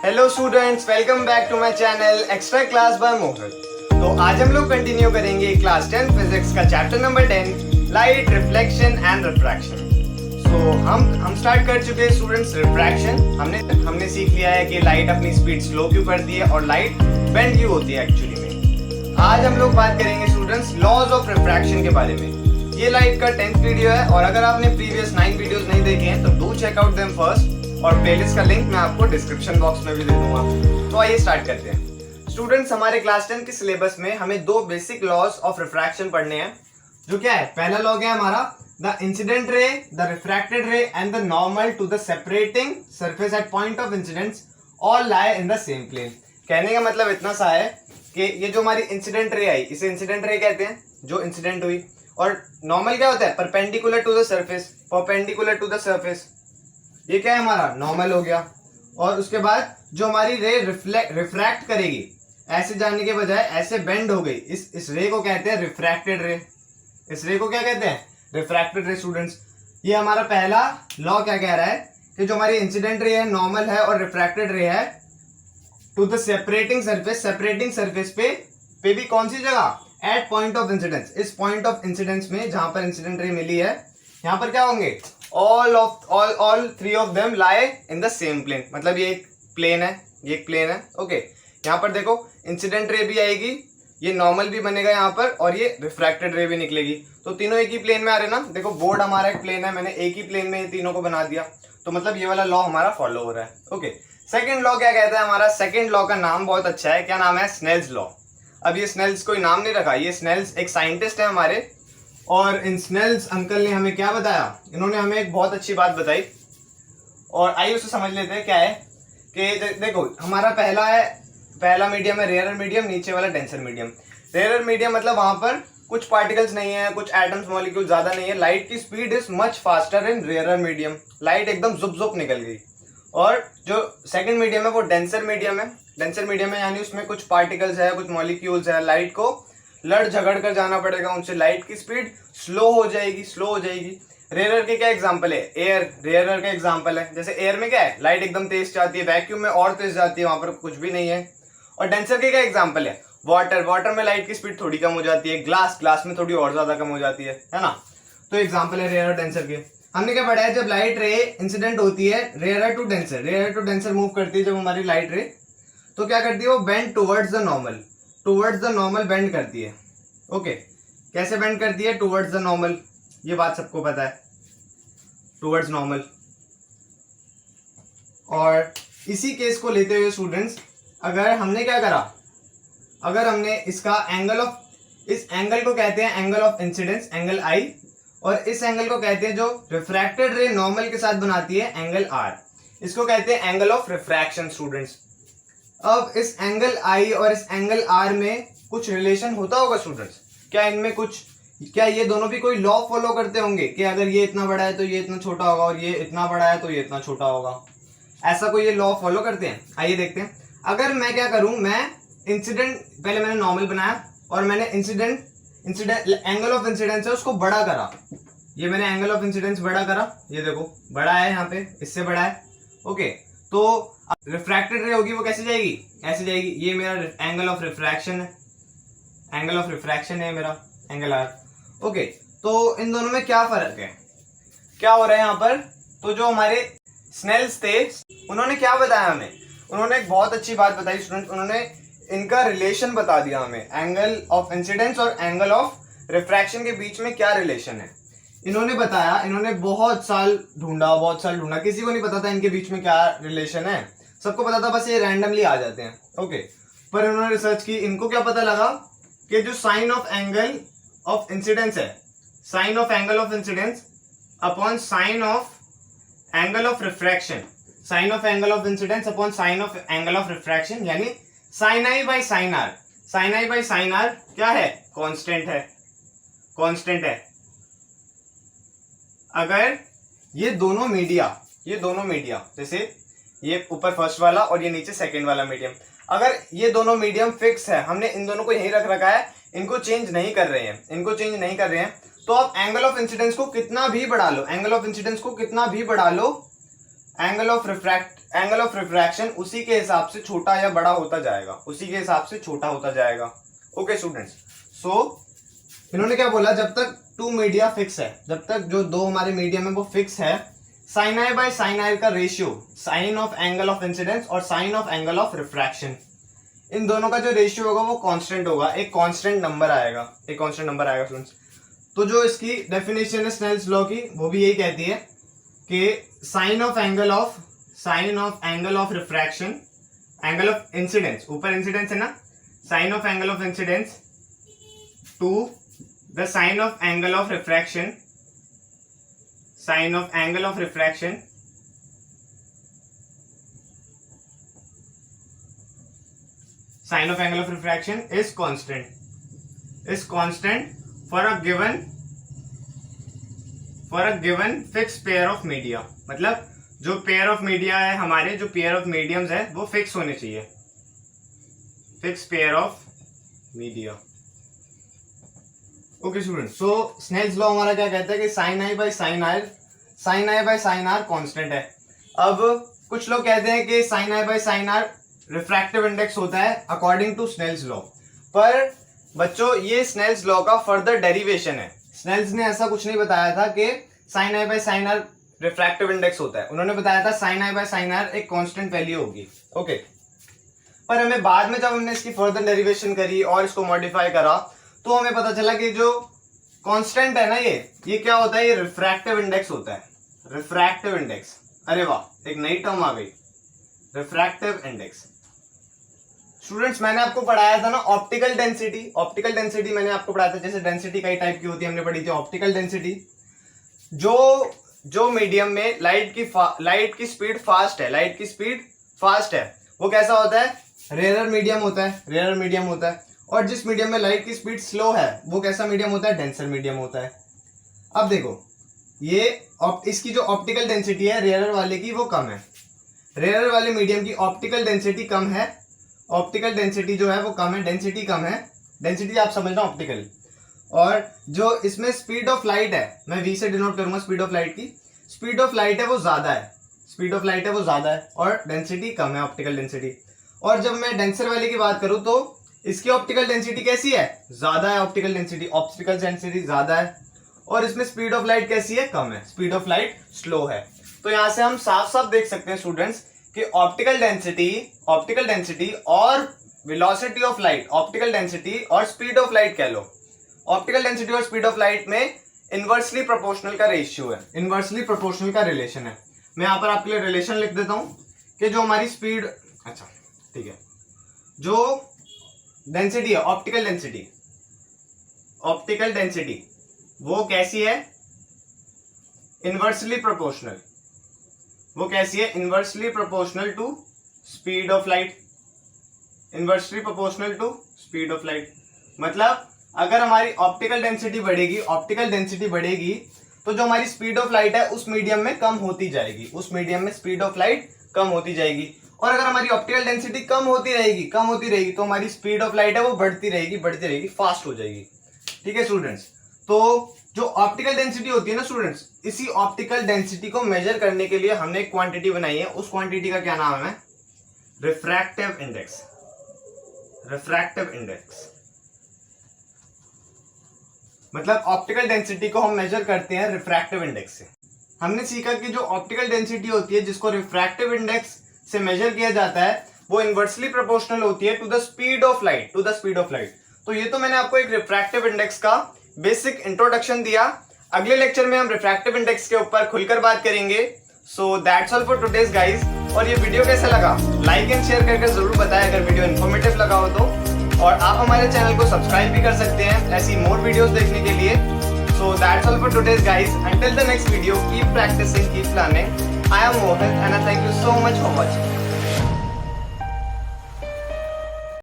Hello students, welcome back to my channel extra class by Mohit. तो आज हम लोग कंटिन्यू करेंगे क्लास 10 फिजिक्स का chapter number 10 light reflection and refraction. So हम स्टार्ट कर चुके हैं स्टूडेंट्स रिफ्रैक्शन। हमने सीख लिया है कि लाइट अपनी स्पीड स्लो क्यों करती है और लाइट बेंड क्यों होती है एक्चुअली में। आज हम लोग बात करेंगे स्टूडेंट्स लॉज ऑफ रिफ्रैक्शन के बारे में। ये लाइट का 10th वीडियो है और अगर आपने प्रीवियस 9 वीडियोस नहीं देखे हैं तो do check out them first, और प्लेलिस्ट का लिंक मैं आपको डिस्क्रिप्शन बॉक्स में भी दे दूंगा। तो आइए स्टार्ट करते हैं स्टूडेंट्स। हमारे क्लास 10 के सिलेबस में हमें दो बेसिक लॉज ऑफ रिफ्रैक्शन पढ़ने हैं, जो क्या है। पहला लॉ क्या है हमारा, the incident ray, the refracted ray and the normal to the separating surface at point of incidence all lie in the same plane. कहने का मतलब इतना सा है कि ये जो हमारी इंसिडेंट रे आई, इसे इंसिडेंट रे कहते हैं जो इंसिडेंट हुई, और नॉर्मल क्या होता है, perpendicular to the surface, perpendicular to the surface. ये क्या है हमारा नॉर्मल हो गया। और उसके बाद जो हमारी रे रिफ्रैक्ट करेगी, ऐसे जाने के बजाय ऐसे बेंड हो गई, इस रे को कहते हैं रिफ्रैक्टेड रे। इस रे को क्या कहते हैं, रिफ्रैक्टेड रे। स्टूडेंट्स, ये हमारा पहला लॉ क्या कह रहा है कि जो हमारी इंसिडेंट रे है, नॉर्मल है और रिफ्रैक्टेड रे है, टू द सेपरेटिंग सरफेस पे भी कौन सी जगह, एट पॉइंट ऑफ इंसिडेंस। इस पॉइंट ऑफ इंसिडेंस में जहां पर इंसिडेंट रे मिली है, यहां पर क्या होंगे, all three of them lie in the same plane। मतलब ये एक प्लेन है, ये एक प्लेन है। ओके, यहाँ पर देखो इंसिडेंट रे भी आएगी, ये नॉर्मल भी बनेगा यहाँ पर, और ये रिफ्रैक्टेड रे भी निकलेगी। तो तीनों एक ही प्लेन में आ रहे ना। देखो बोर्ड हमारा एक प्लेन है, मैंने एक ही प्लेन में तीनों को बना दिया, तो मतलब ये वाला लॉ हमारा फॉलो हो रहा है। ओके, सेकेंड लॉ क्या कहता है हमारा, सेकेंड लॉ का नाम बहुत अच्छा है। क्या नाम है, स्नेल्स लॉ। अब ये स्नेल्स कोई नाम नहीं रखा, ये स्नेल्स एक साइंटिस्ट है हमारे, और इन स्नेल्स अंकल ने हमें क्या बताया, इन्होंने हमें एक बहुत अच्छी बात बताई, और आइए उसे समझ लेते हैं। क्या है कि देखो हमारा पहला मीडियम है रेयर मीडियम, नीचे वाला डेंसर मीडियम। रेयर मीडियम मतलब वहां पर कुछ पार्टिकल्स नहीं है, कुछ एटम्स मॉलिक्यूल ज्यादा नहीं है। लाइट की speed is much faster in rare medium, light एकदम जुप जुप निकल गई। और जो सेकंड मीडियम है वो डेंसर मीडियम है। डेंसर मीडियम है यानी उसमें कुछ पार्टिकल्स है, कुछ मॉलिक्यूल्स है, लाइट को लड़ झगड़ कर जाना पड़ेगा उनसे, लाइट की स्पीड स्लो हो जाएगी। रेयर के क्या एग्जांपल है, एयर रेयर का एग्जांपल है। जैसे एयर में क्या है, लाइट एकदम तेज जाती है, वैक्यूम में और तेज जाती है, वहां पर कुछ भी नहीं है। और डेंसर के क्या एग्जांपल है, वाटर में लाइट की स्पीड थोड़ी कम हो जाती है, ग्लास में थोड़ी और ज्यादा कम हो जाती है ना। तो एग्जाम्पल है रेयर और डेंसर के। हमने क्या पढ़ा है, जब लाइट रे इंसिडेंट होती है रेयर टू डेंसर मूव करती है, जब हमारी लाइट रे तो क्या करती है, वो bend towards the normal bend करती है। ओके, कैसे बेंड करती है, टुवर्ड्स द नॉर्मल, ये बात सबको पता है, टुवर्ड्स नॉर्मल। और इसी केस को लेते हुए स्टूडेंट्स, अगर हमने क्या करा, अगर हमने इसका इस एंगल को कहते हैं एंगल ऑफ इंसिडेंस, एंगल आई, और इस एंगल को कहते हैं जो रिफ्रैक्टेड रे नॉर्मल के साथ बनाती है, एंगल आर। इसको कहते हैं एंगल ऑफ रिफ्रैक्शन स्टूडेंट्स। अब इस एंगल आई और इस एंगल आर में कुछ रिलेशन होता होगा स्टूडेंट्स, क्या इनमें क्या ये दोनों भी कोई लॉ फॉलो करते होंगे कि अगर ये इतना बड़ा है तो ये इतना छोटा होगा, और ये इतना बड़ा है तो ये इतना छोटा होगा, ऐसा कोई ये लॉ फॉलो करते हैं? आइए देखते हैं। अगर मैं क्या करूं, मैं इंसिडेंट, पहले मैंने नॉर्मल बनाया और मैंने इंसिडेंट एंगल ऑफ इंसिडेंस है उसको बड़ा करा, ये मैंने एंगल ऑफ इंसिडेंस बड़ा करा, ये देखो बड़ा है, यहाँ पे इससे बड़ा है। ओके, तो रिफ्रैक्टेड रे होगी वो कैसे जाएगी, ऐसे जाएगी। ये मेरा एंगल ऑफ रिफ्रैक्शन है, मेरा एंगल आर। ओके, तो इन दोनों में क्या फर्क है, क्या हो रहा है यहाँ पर। तो जो हमारे स्नेल्स थे उन्होंने क्या बताया हमें, उन्होंने एक बहुत अच्छी बात बताई स्टूडेंट, उन्होंने इनका रिलेशन बता दिया हमें, एंगल ऑफ इंसिडेंस और एंगल ऑफ रिफ्रैक्शन के बीच में क्या रिलेशन है। इन्होंने बताया, इन्होंने बहुत साल ढूंढा, किसी को नहीं पता था इनके बीच में क्या रिलेशन है, सबको पता था बस ये रैंडमली आ जाते हैं। ओके, पर इन्होंने रिसर्च की, इनको क्या पता लगा कि जो sine of angle of incidence है, sine of angle of incidence upon sine of angle of refraction, sine of angle of incidence upon sine of angle of refraction, यानी sine I by sine R. Sine I by sine R क्या है, constant है। अगर ये दोनों media जैसे ये ऊपर फर्स्ट वाला और ये नीचे सेकंड वाला मीडियम, अगर ये दोनों मीडियम फिक्स है, हमने इन दोनों को यहीं रख रखा है, इनको चेंज नहीं कर रहे हैं, तो आप एंगल ऑफ इंसिडेंस को कितना भी बढ़ा लो, angle of angle of refraction उसी के हिसाब से छोटा या बड़ा होता जाएगा, उसी के हिसाब से छोटा होता जाएगा। ओके स्टूडेंट्स, सो इन्होंने क्या बोला, जब तक टू मीडिया फिक्स है, जब तक जो दो हमारे मीडियम है वो फिक्स है, sine I by sine I का ratio, sine of angle of incidence और sine of angle of refraction, इन दोनों का जो रेशियो होगा वो कांस्टेंट होगा, एक कांस्टेंट नंबर आएगा, एक कांस्टेंट नंबर आएगा स्टूडेंट्स। तो जो इसकी डेफिनेशन है स्नेल्स लॉ की, वो भी यही कहती है कि sine of angle of refraction, angle of incidence, ऊपर इंसिडेंस है ना, sine of angle of incidence to the sine of angle of refraction, sine of angle of refraction is constant for a given fixed pair of media। मतलब जो pair of media है हमारे, जो pair of mediums है वो fix होने चाहिए, fix pair of media. Okay student, so Snell's law हमारा क्या कहता है कि sine I by sine r constant है। अब कुछ लोग कहते हैं कि sine I by sine r refractive index होता है अकॉर्डिंग टू स्नेल्स लॉ, पर बच्चों ये स्नेल्स लॉ का फर्दर डेरिवेशन है। स्नेल्स ने ऐसा कुछ नहीं बताया था कि sine I by sine r refractive index होता है, उन्होंने बताया था sine I by sine r एक कांस्टेंट वैल्यू होगी। ओके, पर हमें बाद में जब हमने इसकी फर्दर डेरिवेशन करी और इसको मॉडिफाई करा तो हमें पता चला कि जो कांस्टेंट है ना ये क्या होता है, ये रिफ्रैक्टिव इंडेक्स होता है, रिफ्रैक्टिव इंडेक्स। अरे वाह, एक नई टर्म आ गई, रिफ्रैक्टिव इंडेक्स। स्टूडेंट्स मैंने आपको पढ़ाया था ना ऑप्टिकल डेंसिटी, ऑप्टिकल डेंसिटी मैंने आपको पढ़ाया था, जैसे डेंसिटी कई टाइप की होती है हमने पढ़ी थी। ऑप्टिकल डेंसिटी, जो मीडियम में लाइट की स्पीड फास्ट है, लाइट की स्पीड फास्ट है, वो कैसा होता है, रेयर मीडियम होता है, रेयर मीडियम होता है। और जिस मीडियम में लाइट की स्पीड स्लो है वो कैसा मीडियम होता है, डेंसर मीडियम होता है। अब देखो ये इसकी जो ऑप्टिकल डेंसिटी है रेयर वाले की वो कम है, रेयर वाले मीडियम की ऑप्टिकल डेंसिटी कम है, ऑप्टिकल डेंसिटी जो है वो कम है, डेंसिटी कम है, डेंसिटी आप समझना ऑप्टिकल। और जो इसमें स्पीड ऑफ लाइट है, मैं v से डिनोट करूंगा स्पीड ऑफ लाइट की, स्पीड ऑफ लाइट है वो ज्यादा है, स्पीड ऑफ लाइट है वो ज्यादा है और डेंसिटी कम है, ऑप्टिकल डेंसिटी। और जब मैं डेंसर वाले की बात करूं तो इसकी ऑप्टिकल डेंसिटी कैसी है, ज्यादा है, ऑप्टिकल डेंसिटी ज्यादा है, और इसमें स्पीड ऑफ लाइट कैसी है, कम है, स्पीड ऑफ लाइट स्लो है। तो यहां से हम साफ साफ देख सकते हैं स्टूडेंट्स कि ऑप्टिकल डेंसिटी और velocity of light, optical density और स्पीड ऑफ लाइट कह लो, ऑप्टिकल डेंसिटी और स्पीड ऑफ लाइट में इनवर्सली प्रोपोर्शनल का रेशियो है, इनवर्सली प्रोपोर्शनल का रिलेशन है। मैं यहां पर आपके लिए रिलेशन लिख देता हूं कि जो हमारी स्पीड, अच्छा ठीक है, जो डेंसिटी है ऑप्टिकल डेंसिटी वो कैसी है, इनवर्सली प्रोपोर्शनल, वो कैसी है, inversely proportional to speed of light, inversely proportional to speed of light. मतलब अगर हमारी ऑप्टिकल डेंसिटी बढ़ेगी तो जो हमारी स्पीड ऑफ लाइट है उस मीडियम में कम होती जाएगी, उस मीडियम में स्पीड ऑफ लाइट कम होती जाएगी। और अगर हमारी ऑप्टिकल डेंसिटी कम होती रहेगी तो हमारी स्पीड ऑफ लाइट है वो बढ़ती रहेगी, फास्ट हो जाएगी। ठीक है स्टूडेंट्स, तो जो ऑप्टिकल डेंसिटी होती है ना स्टूडेंट्स, इसी ऑप्टिकल डेंसिटी को मेजर करने के लिए हमने एक क्वांटिटी बनाई है, उस क्वांटिटी का क्या नाम है, रिफ्रैक्टिव इंडेक्स, रिफ्रैक्टिव इंडेक्स। मतलब ऑप्टिकल डेंसिटी को हम मेजर करते हैं रिफ्रैक्टिव इंडेक्स से। हमने सीखा कि जो ऑप्टिकल डेंसिटी होती है जिसको रिफ्रैक्टिव इंडेक्स से मेजर किया जाता है वो इनवर्सली प्रोपोर्शनल होती है to the speed of light, तो ये तो मैंने आपको एक रिफ्रैक्टिव इंडेक्स का बेसिक इंट्रोडक्शन दिया। अगले लेक्चर में हम रिफ्रैक्टिव इंडेक्स के ऊपर खुलकर बात करेंगे। सो that's all for today's guys. और ये वीडियो कैसा लगा लाइक एंड शेयर करके जरूर बताएं अगर वीडियो इन्फॉर्मेटिव लगा हो तो। और आप हमारे चैनल को सब्सक्राइब भी कर सकते हैं ऐसी मोर वीडियोस देखने के लिए। So that's all for today's guys, until the next video keep practicing, keep learning. I am Mohit and I thank you so much for watching.